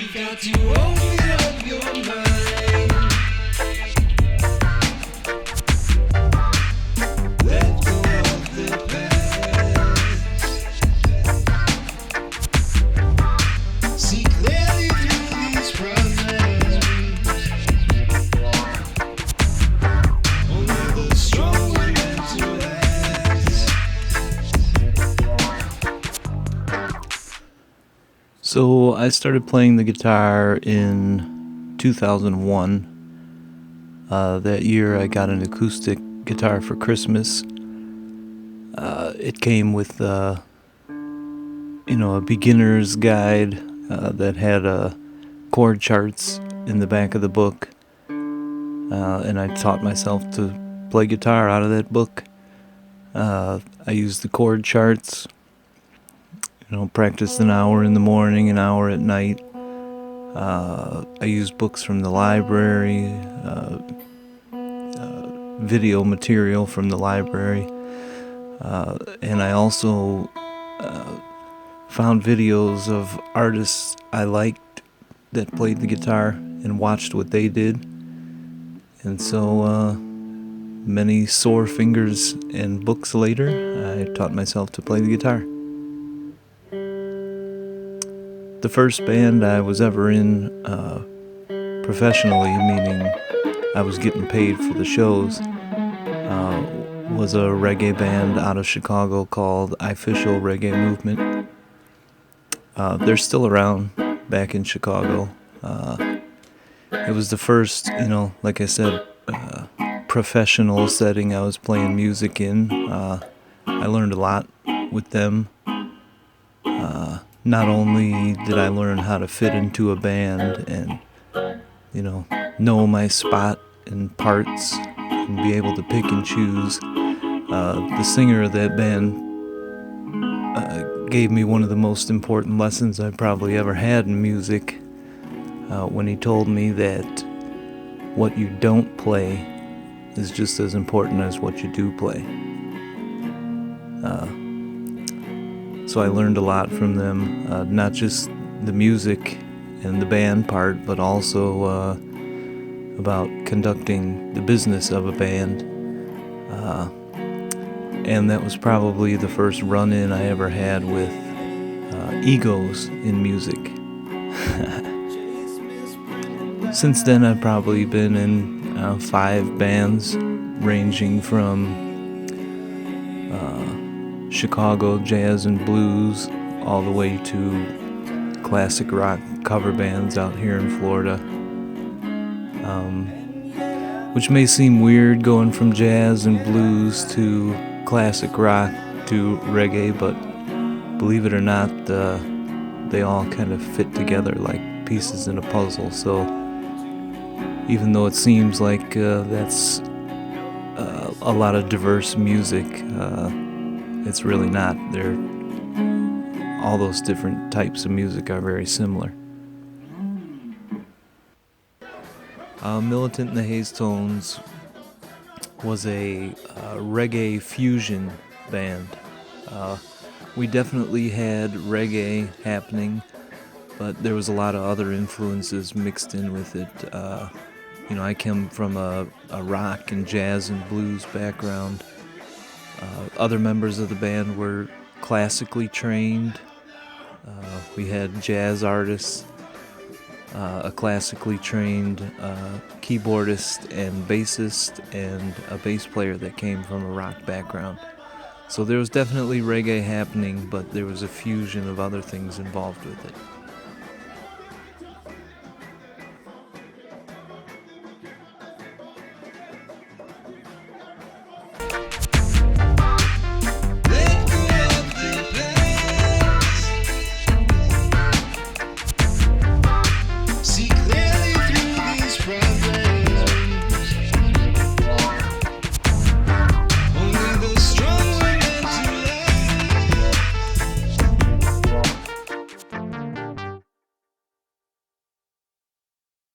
got to open up your mind. Let go of the past. See clearly through these problems. Only the strong are meant to last. So I started playing the guitar in 2001. That year I got an acoustic guitar for Christmas. It came with a beginner's guide that had chord charts in the back of the book. And I taught myself to play guitar out of that book. I used the chord charts. Practiced an hour in the morning, an hour at night. I used books from the library, video material from the library, and I also found videos of artists I liked that played the guitar and watched what they did. And so many sore fingers and books later, I taught myself to play the guitar. The first band I was ever in professionally, meaning I was getting paid for the shows, was a reggae band out of Chicago called Official Reggae Movement. They're still around back in Chicago. It was the first, like I said, professional setting I was playing music in. I learned a lot with them. Not only did I learn how to fit into a band and, know my spot and parts and be able to pick and choose, the singer of that band gave me one of the most important lessons I probably ever had in music when he told me that what you don't play is just as important as what you do play. So I learned a lot from them, not just the music and the band part, but also about conducting the business of a band. And that was probably the first run-in I ever had with egos in music. Since then, I've probably been in 5 bands, ranging from Chicago jazz and blues all the way to classic rock cover bands out here in Florida, which may seem weird going from jazz and blues to classic rock to reggae, but believe it or not, they all kind of fit together like pieces in a puzzle. So even though it seems like that's a lot of diverse music, it's really not. All those different types of music are very similar. Militant and the Haze Tones was a reggae fusion band. We definitely had reggae happening, but there was a lot of other influences mixed in with it. I came from a rock and jazz and blues background. Other members of the band were classically trained. We had jazz artists, a classically trained keyboardist and bassist, and a bass player that came from a rock background. So there was definitely reggae happening, but there was a fusion of other things involved with it.